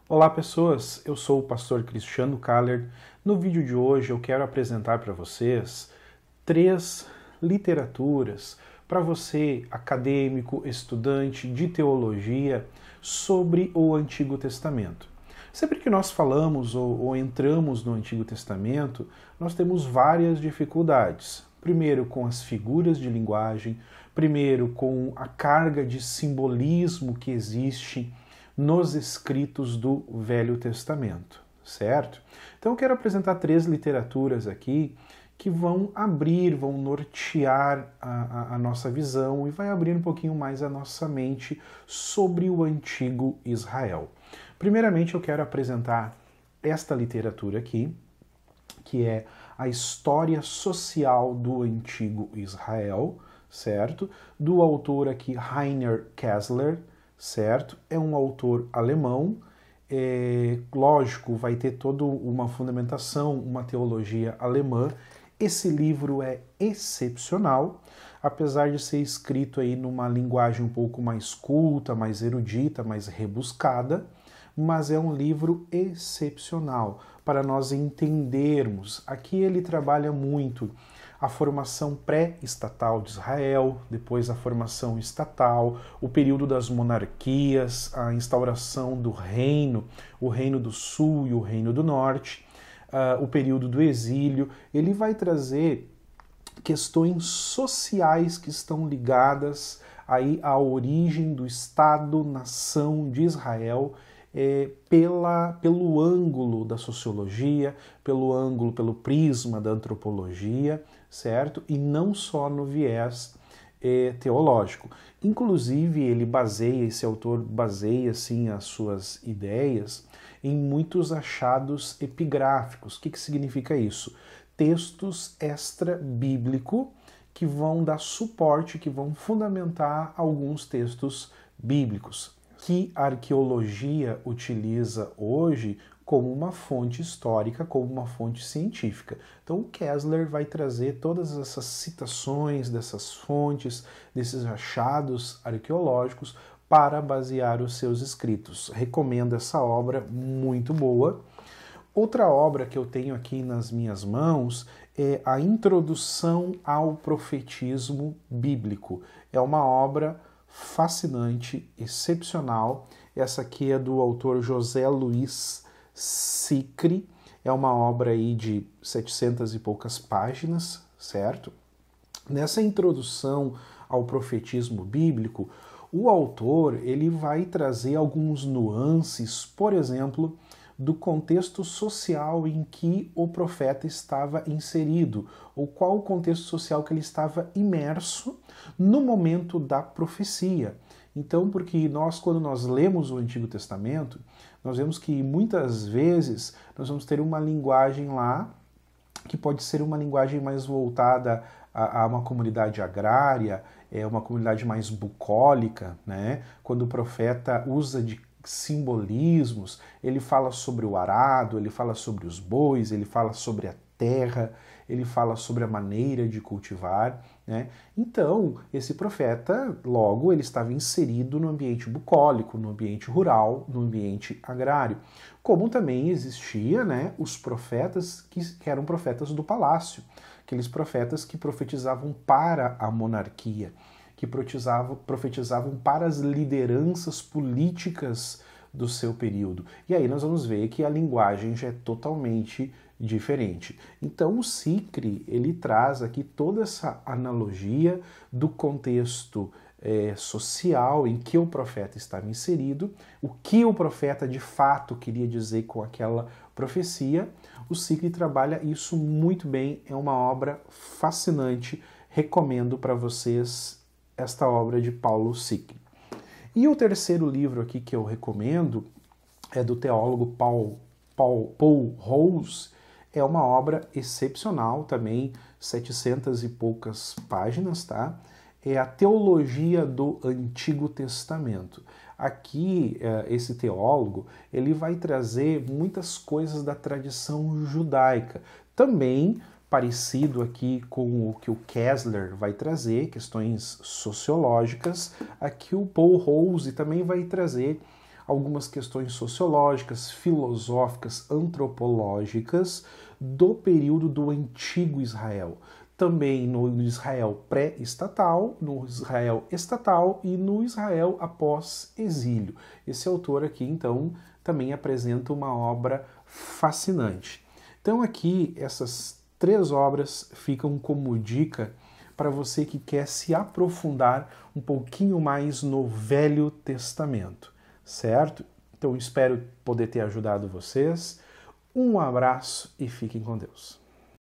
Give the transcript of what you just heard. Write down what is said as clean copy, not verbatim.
Olá pessoas, eu sou o pastor Cristiano Kaller. No vídeo de hoje eu quero apresentar para vocês 3 literaturas para você, acadêmico, estudante de teologia, sobre o Antigo Testamento. Sempre que nós falamos ou entramos no Antigo Testamento, nós temos várias dificuldades. Primeiro com as figuras de linguagem, primeiro com a carga de simbolismo que existe nos escritos do Velho Testamento, certo? Então eu quero apresentar 3 literaturas aqui que vão abrir, vão nortear a nossa visão e vai abrir um pouquinho mais a nossa mente sobre o antigo Israel. Primeiramente eu quero apresentar esta literatura aqui, que é a História Social do Antigo Israel, certo? Do autor aqui Heiner Kässler, certo? É um autor alemão, lógico, vai ter toda uma fundamentação, uma teologia alemã. Esse livro é excepcional, apesar de ser escrito aí numa linguagem um pouco mais culta, mais erudita, mais rebuscada, mas é um livro excepcional para nós entendermos. Aqui ele trabalha muito a formação pré-estatal de Israel, depois a formação estatal, o período das monarquias, a instauração do reino, o reino do sul e o reino do norte, o período do exílio. Ele vai trazer questões sociais que estão ligadas aí à origem do Estado-nação de Israel, pelo ângulo da sociologia, pelo prisma da antropologia, certo? E não só no viés teológico. Inclusive, esse autor baseia assim, as suas ideias em muitos achados epigráficos. O que significa isso? Textos extra-bíblico que vão dar suporte, que vão fundamentar alguns textos bíblicos, que a arqueologia utiliza hoje como uma fonte histórica, como uma fonte científica. Então o Kässler vai trazer todas essas citações dessas fontes, desses achados arqueológicos para basear os seus escritos. Recomendo essa obra, muito boa. Outra obra que eu tenho aqui nas minhas mãos é a Introdução ao Profetismo Bíblico. É uma obra fascinante, excepcional. Essa aqui é do autor José Luiz Sicri. É uma obra aí de 700 e poucas páginas, certo? Nessa introdução ao profetismo bíblico, o autor ele vai trazer alguns nuances, por exemplo, do contexto social em que o profeta estava inserido, ou qual o contexto social que ele estava imerso no momento da profecia. Então, porque quando nós lemos o Antigo Testamento, nós vemos que muitas vezes nós vamos ter uma linguagem lá que pode ser uma linguagem mais voltada a uma comunidade agrária, uma comunidade mais bucólica, né? Quando o profeta usa de simbolismos, ele fala sobre o arado, ele fala sobre os bois, ele fala sobre a terra, ele fala sobre a maneira de cultivar, né? Então, esse profeta, logo, ele estava inserido no ambiente bucólico, no ambiente rural, no ambiente agrário. Como também existia, né, os profetas que eram profetas do palácio, aqueles profetas que profetizavam para a monarquia, que profetizavam para as lideranças políticas do seu período. E aí nós vamos ver que a linguagem já é totalmente diferente. Então o Sicri, ele traz aqui toda essa analogia do contexto social em que o profeta estava inserido, o que o profeta de fato queria dizer com aquela profecia. O Sicri trabalha isso muito bem, é uma obra fascinante, recomendo para vocês esta obra de Paulo Sicri. E o terceiro livro aqui que eu recomendo é do teólogo Paul Rose. É uma obra excepcional também, 700 e poucas páginas, tá? É a Teologia do Antigo Testamento. Aqui, esse teólogo, ele vai trazer muitas coisas da tradição judaica. Também parecido aqui com o que o Kässler vai trazer, questões sociológicas, aqui o Paul Rose também vai trazer algumas questões sociológicas, filosóficas, antropológicas do período do Antigo Israel. Também no Israel pré-estatal, no Israel estatal e no Israel após exílio. Esse autor aqui, então, também apresenta uma obra fascinante. Então aqui, essas 3 obras ficam como dica para você que quer se aprofundar um pouquinho mais no Velho Testamento, certo? Então espero poder ter ajudado vocês. Um abraço e fiquem com Deus.